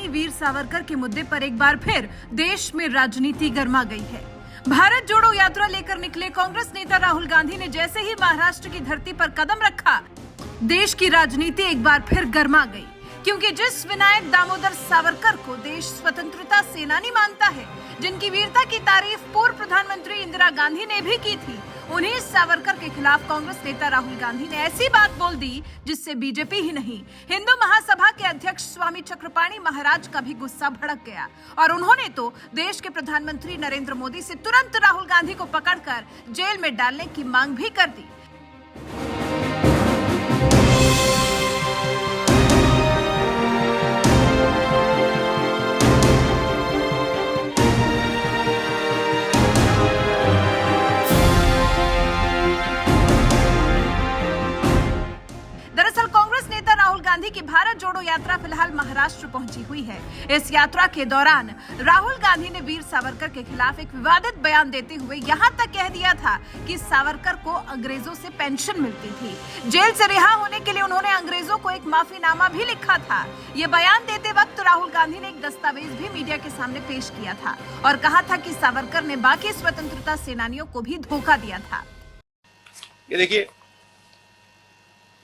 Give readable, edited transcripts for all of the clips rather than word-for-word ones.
वीर सावरकर के मुद्दे पर एक बार फिर देश में राजनीति गर्मा गई है। भारत जोड़ो यात्रा लेकर निकले कांग्रेस नेता राहुल गांधी ने जैसे ही महाराष्ट्र की धरती पर कदम रखा, देश की राजनीति एक बार फिर गर्मा गई। क्योंकि जिस विनायक दामोदर सावरकर को देश स्वतंत्रता सेनानी मानता है, जिनकी वीरता की तारीफ पूर्व प्रधानमंत्री इंदिरा गांधी ने भी की थी, उन्हीं सावरकर के खिलाफ कांग्रेस नेता राहुल गांधी ने ऐसी बात बोल दी जिससे बीजेपी ही नहीं, हिंदू महासभा के अध्यक्ष स्वामी चक्रपाणी महाराज का भी गुस्सा भड़क गया और उन्होंने तो देश के प्रधानमंत्री नरेंद्र मोदी से तुरंत राहुल गांधी को पकड़कर जेल में डालने की मांग भी कर दी। गांधी की भारत जोड़ो यात्रा फिलहाल महाराष्ट्र पहुंची हुई है। इस यात्रा के दौरान राहुल गांधी ने वीर सावरकर के खिलाफ एक विवादित बयान देते हुए यहां तक कह दिया था कि सावरकर को अंग्रेजों से पेंशन मिलती थी। जेल से रिहा होने के लिए उन्होंने अंग्रेजों को एक माफीनामा भी लिखा था। ये बयान देते वक्त राहुल गांधी ने एक दस्तावेज भी मीडिया के सामने पेश किया था और कहा था कि सावरकर ने बाकी स्वतंत्रता सेनानियों को भी धोखा दिया था। ये देखिए,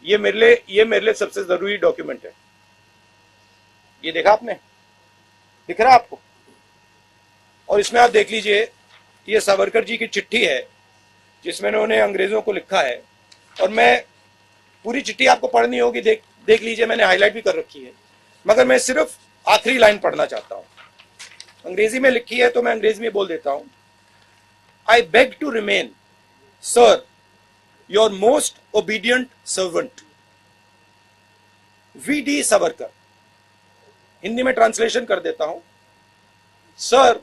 ये मेरे लिए सबसे जरूरी डॉक्यूमेंट है। ये देखा आपने, दिख रहा आपको? और इसमें आप देख लीजिए, ये सावरकर जी की चिट्ठी है जिसमें उन्होंने अंग्रेजों को लिखा है। और मैं पूरी चिट्ठी आपको पढ़नी होगी, देख लीजिए, मैंने हाईलाइट भी कर रखी है, मगर मैं सिर्फ आखिरी लाइन पढ़ना चाहता हूं। अंग्रेजी में लिखी है तो मैं अंग्रेजी में बोल देता हूं। I beg to remain sir your most obedient servant V D. Savarkar. Hindi में ट्रांसलेशन कर देता हूं, सर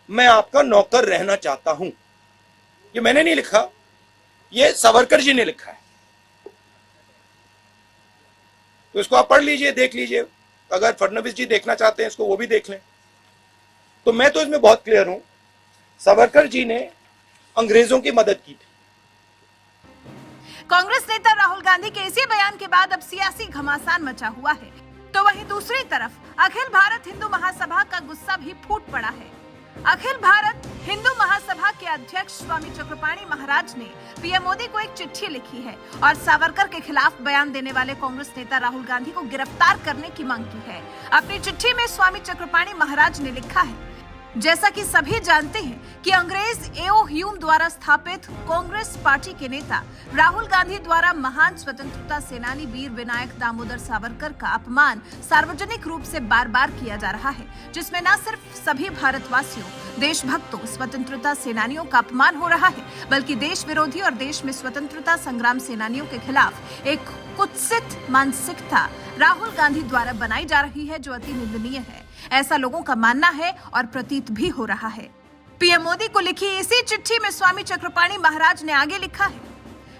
मैं आपका नौकर रहना चाहता हूं। ये मैंने नहीं लिखा, ये सावरकर जी ने लिखा है। तो इसको आप पढ़ लीजिए, देख लीजिए। अगर फडणवीस जी देखना चाहते हैं इसको, वो भी देख लें। तो मैं तो इसमें बहुत क्लियर हूं, सावरकर जी ने अंग्रेजों की मदद की थी। कांग्रेस नेता राहुल गांधी के इसी बयान के बाद अब सियासी घमासान मचा हुआ है। तो वहीं दूसरी तरफ अखिल भारत हिंदू महासभा का गुस्सा भी फूट पड़ा है। अखिल भारत हिंदू महासभा के अध्यक्ष स्वामी चक्रपाणी महाराज ने पीएम मोदी को एक चिट्ठी लिखी है और सावरकर के खिलाफ बयान देने वाले कांग्रेस नेता राहुल गांधी को गिरफ्तार करने की मांग की है। अपनी चिट्ठी में स्वामी चक्रपाणी महाराज ने लिखा है, जैसा कि सभी जानते हैं कि अंग्रेज एओ ह्यूम द्वारा स्थापित कांग्रेस पार्टी के नेता राहुल गांधी द्वारा महान स्वतंत्रता सेनानी वीर विनायक दामोदर सावरकर का अपमान सार्वजनिक रूप से बार बार किया जा रहा है, जिसमें न सिर्फ सभी भारतवासियों, देशभक्तों, स्वतंत्रता सेनानियों का अपमान हो रहा है, बल्कि देश विरोधी और देश में स्वतंत्रता संग्राम सेनानियों के खिलाफ एक कुत्सित मानसिकता राहुल गांधी द्वारा बनाई जा रही है, जो अति निंदनीय है। ऐसा लोगों का मानना है और प्रतीत भी हो रहा है। पीएम मोदी को लिखी इसी चिट्ठी में स्वामी चक्रपाणी महाराज ने आगे लिखा है,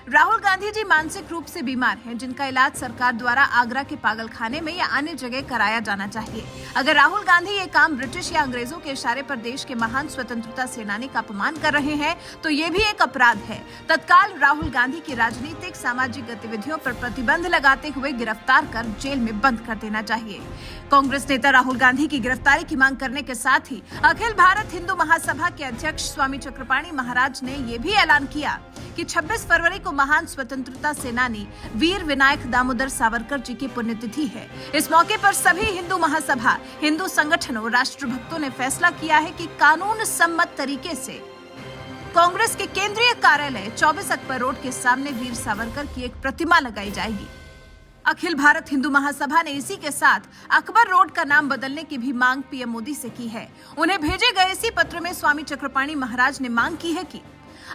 राहुल गांधी जी मानसिक रूप से बीमार हैं, जिनका इलाज सरकार द्वारा आगरा के पागलखाने में या अन्य जगह कराया जाना चाहिए। अगर राहुल गांधी ये काम ब्रिटिश या अंग्रेजों के इशारे पर देश के महान स्वतंत्रता सेनानी का अपमान कर रहे हैं तो ये भी एक अपराध है। तत्काल राहुल गांधी की राजनीतिक सामाजिक गतिविधियों पर प्रतिबंध लगाते हुए गिरफ्तार कर जेल में बंद कर देना चाहिए। कांग्रेस नेता राहुल गांधी की गिरफ्तारी की मांग करने के साथ ही अखिल भारत हिंदू महासभा के अध्यक्ष स्वामी चक्रपाणी महाराज ने ये भी ऐलान किया कि 26 फरवरी को महान स्वतंत्रता सेनानी वीर विनायक दामोदर सावरकर जी की पुण्यतिथि है। इस मौके पर सभी हिंदू महासभा, हिंदू संगठनों, राष्ट्रभक्तों ने फैसला किया है कि कानून सम्मत तरीके से कांग्रेस के केंद्रीय कार्यालय 24 अकबर रोड के सामने वीर सावरकर की एक प्रतिमा लगाई जाएगी। अखिल भारत हिंदू महासभा ने इसी के साथ अकबर रोड का नाम बदलने की भी मांग पीएम मोदी से की है। उन्हें भेजे गए इसी पत्र में स्वामी चक्रपाणी महाराज ने मांग की है कि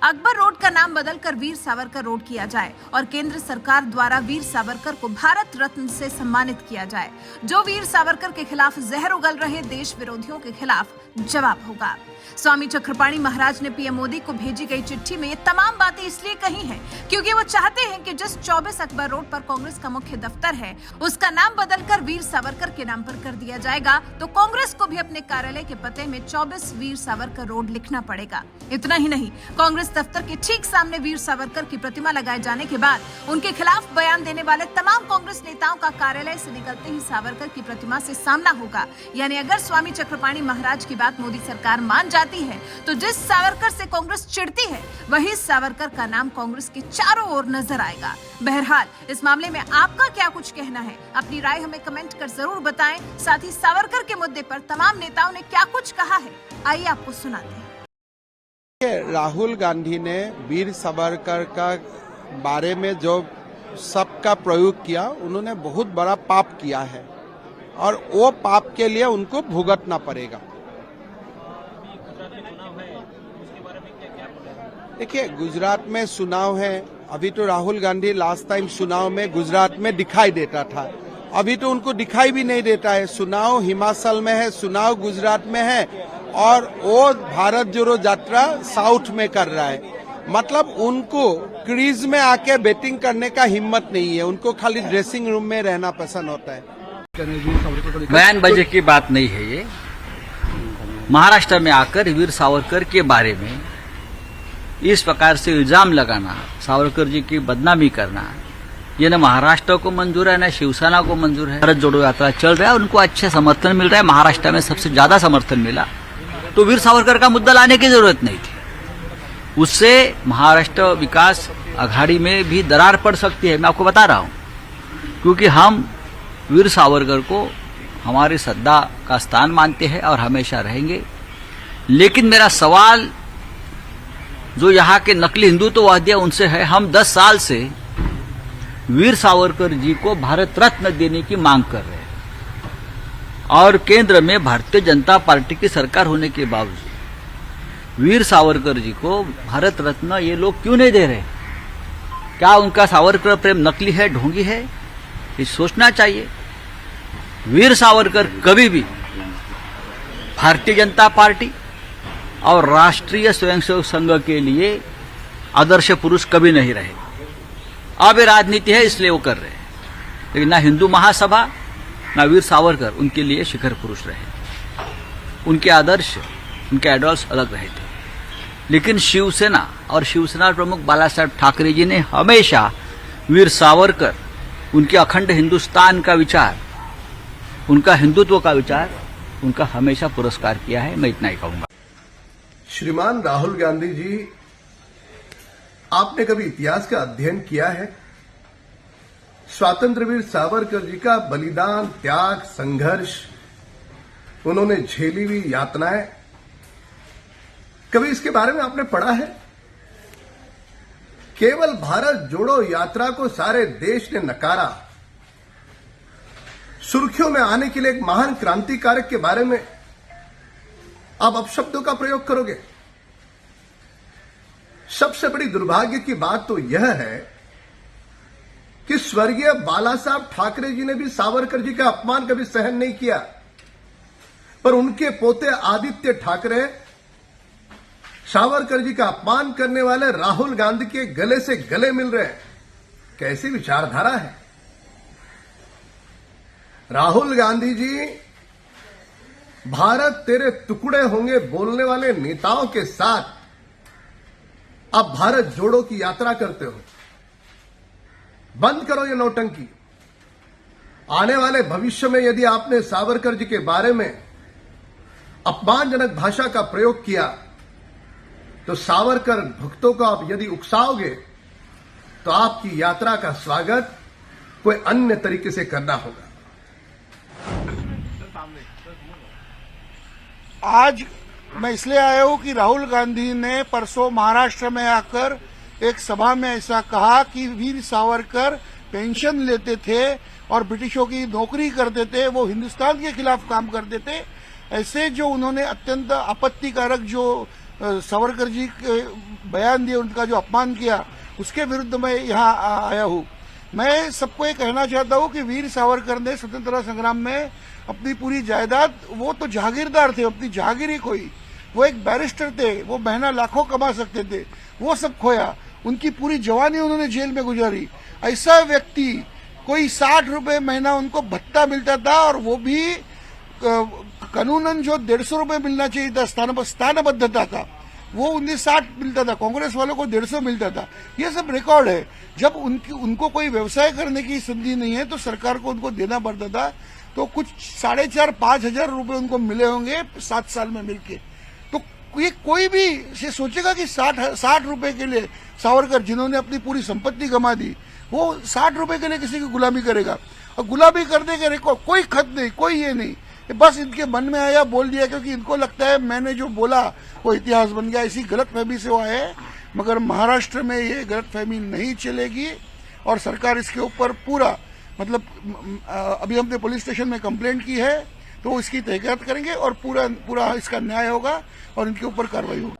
अकबर रोड का नाम बदलकर वीर सावरकर रोड किया जाए और केंद्र सरकार द्वारा वीर सावरकर को भारत रत्न से सम्मानित किया जाए, जो वीर सावरकर के खिलाफ जहर उगल रहे देश विरोधियों के खिलाफ जवाब होगा। स्वामी चक्रपाणी महाराज ने पीएम मोदी को भेजी गई चिट्ठी में ये तमाम बातें इसलिए कही हैं क्योंकि वो चाहते हैं कि जिस 24 अकबर रोड पर कांग्रेस का मुख्य दफ्तर है उसका नाम बदलकर वीर सावरकर के नाम पर कर दिया जाएगा, तो कांग्रेस को भी अपने कार्यालय के पते में 24 वीर सावरकर रोड लिखना पड़ेगा। इतना ही नहीं, कांग्रेस दफ्तर के ठीक सामने वीर सावरकर की प्रतिमा लगाए जाने के बाद उनके खिलाफ बयान देने वाले तमाम कांग्रेस नेताओं का कार्यालय से निकलते ही सावरकर की प्रतिमा से सामना होगा। यानी अगर स्वामी चक्रपाणी महाराज की बात मोदी सरकार मान जाती है तो जिस सावरकर से कांग्रेस चिढ़ती है वही सावरकर का नाम कांग्रेस के चारों ओर नजर आएगा। बहरहाल इस मामले में आपका क्या कुछ कहना है, अपनी राय हमें कमेंट कर जरूर बताएं। साथ ही सावरकर के मुद्दे पर तमाम नेताओं ने क्या कुछ कहा है, आइए आपको सुनाते हैं। राहुल गांधी ने वीर सावरकर का बारे में जो सबका प्रयोग किया, उन्होंने बहुत बड़ा पाप किया है और वो पाप के लिए उनको भुगतना पड़ेगा। देखिए, गुजरात में चुनाव है, अभी तो राहुल गांधी लास्ट टाइम चुनाव में गुजरात में दिखाई देता था, अभी तो उनको दिखाई भी नहीं देता है। चुनाव हिमाचल में है, चुनाव गुजरात में है और वो भारत जोड़ो यात्रा साउथ में कर रहा है। मतलब उनको क्रीज में आके बैटिंग करने का हिम्मत नहीं है, उनको खाली ड्रेसिंग रूम में रहना पसंद होता है। बयानबाजी की बात नहीं है ये। महाराष्ट्र में आकर वीर सावरकर के बारे में इस प्रकार से इल्जाम लगाना, सावरकर जी की बदनामी करना, ये न महाराष्ट्र को मंजूर है न शिवसेना को मंजूर है। भारत जोड़ो यात्रा चल रहा है, उनको अच्छा समर्थन मिल रहा है, महाराष्ट्र में सबसे ज्यादा समर्थन मिला, तो वीर सावरकर का मुद्दा लाने की जरूरत नहीं थी। उससे महाराष्ट्र विकास अघाड़ी में भी दरार पड़ सकती है, मैं आपको बता रहा हूं, क्योंकि हम वीर सावरकर को हमारी श्रद्धा का स्थान मानते हैं और हमेशा रहेंगे। लेकिन मेरा सवाल जो यहाँ के नकली हिंदुत्ववादी उनसे है, हम 10 साल से वीर सावरकर जी को भारत रत्न देने की मांग कर रहे हैं और केंद्र में भारतीय जनता पार्टी की सरकार होने के बावजूद वीर सावरकर जी को भारत रत्न ये लोग क्यों नहीं दे रहे? क्या उनका सावरकर प्रेम नकली है, ढोंगी है? ये सोचना चाहिए। वीर सावरकर कभी भी भारतीय जनता पार्टी और राष्ट्रीय स्वयंसेवक संघ के लिए आदर्श पुरुष कभी नहीं रहे। अब ये राजनीति है इसलिए वो कर रहे हैं, लेकिन ना हिंदू महासभा ना वीर सावरकर उनके लिए शिखर पुरुष रहे। उनके आदर्श, उनके आइडल्स अलग रहे थे। लेकिन शिवसेना और शिवसेना प्रमुख बाला साहेब ठाकरे जी ने हमेशा वीर सावरकर, उनके अखंड हिंदुस्तान का विचार, उनका हिंदुत्व का विचार, उनका हमेशा पुरस्कार किया है। मैं इतना ही कहूंगा। श्रीमान राहुल गांधी जी, आपने कभी इतिहास का अध्ययन किया है? स्वतंत्र वीर सावरकर जी का बलिदान, त्याग, संघर्ष, उन्होंने झेली हुई यातनाएं, कभी इसके बारे में आपने पढ़ा है? केवल भारत जोड़ो यात्रा को सारे देश ने नकारा। सुर्खियों में आने के लिए एक महान क्रांतिकारक के बारे में आप अपशब्दों का प्रयोग करोगे। सबसे बड़ी दुर्भाग्य की बात तो यह है कि स्वर्गीय बाला साहब ठाकरे जी ने भी सावरकर जी का अपमान कभी सहन नहीं किया, पर उनके पोते आदित्य ठाकरे सावरकर जी का अपमान करने वाले राहुल गांधी के गले से गले मिल रहे हैं। कैसी विचारधारा है? राहुल गांधी जी, भारत तेरे टुकड़े होंगे बोलने वाले नेताओं के साथ अब भारत जोड़ो की यात्रा करते हो। बंद करो ये नौटंकी। आने वाले भविष्य में यदि आपने सावरकर जी के बारे में अपमानजनक भाषा का प्रयोग किया तो सावरकर भक्तों को आप यदि उकसाओगे तो आपकी यात्रा का स्वागत कोई अन्य तरीके से करना होगा। आज मैं इसलिए आया हूं कि राहुल गांधी ने परसों महाराष्ट्र में आकर एक सभा में ऐसा कहा कि वीर सावरकर पेंशन लेते थे और ब्रिटिशों की नौकरी करते थे, वो हिंदुस्तान के खिलाफ काम करते थे। ऐसे जो उन्होंने अत्यंत आपत्तिकारक जो सावरकर जी के बयान दिए, उनका जो अपमान किया, उसके विरुद्ध मैं यहाँ आया हूँ। मैं सबको ये कहना चाहता हूँ कि वीर सावरकर ने स्वतंत्रता संग्राम में अपनी पूरी जायदाद, वो तो जागीरदार थे, अपनी जागीर ही खोई, वो एक बैरिस्टर थे, वो महीना लाखों कमा सकते थे, वो सब खोया। उनकी पूरी जवानी उन्होंने जेल में गुजारी। ऐसा व्यक्ति, कोई 60 रुपए महीना उनको भत्ता मिलता था, और वो भी कानूनन जो 150 रुपए मिलना चाहिए था, स्थानबद्धता था, वो 1960 मिलता था। कांग्रेस वालों को 150 मिलता था। ये सब रिकॉर्ड है। जब उनको कोई व्यवसाय करने की संधि नहीं है तो सरकार को उनको देना पड़ता था। तो कुछ 4,500-5 हजार रुपए उनको मिले होंगे 7 साल में मिलके। तो ये कोई भी से सोचेगा कि 60 रुपए के लिए सावरकर, जिन्होंने अपनी पूरी संपत्ति गंवा दी, वो 60 रुपए के लिए किसी की गुलामी करेगा? और गुलामी करने के रिकॉर्ड, कोई खत नहीं, कोई ये नहीं, बस इनके मन में आया बोल दिया, क्योंकि इनको लगता है मैंने जो बोला वो इतिहास बन गया। इसी गलतफहमी से वो आए। मगर महाराष्ट्र में ये गलतफहमी नहीं चलेगी, और सरकार इसके ऊपर पूरा, मतलब अभी हमने पुलिस स्टेशन में कंप्लेंट की है, तो इसकी तहकीकात करेंगे और पूरा इसका न्याय होगा और इनके ऊपर कार्रवाई होगी।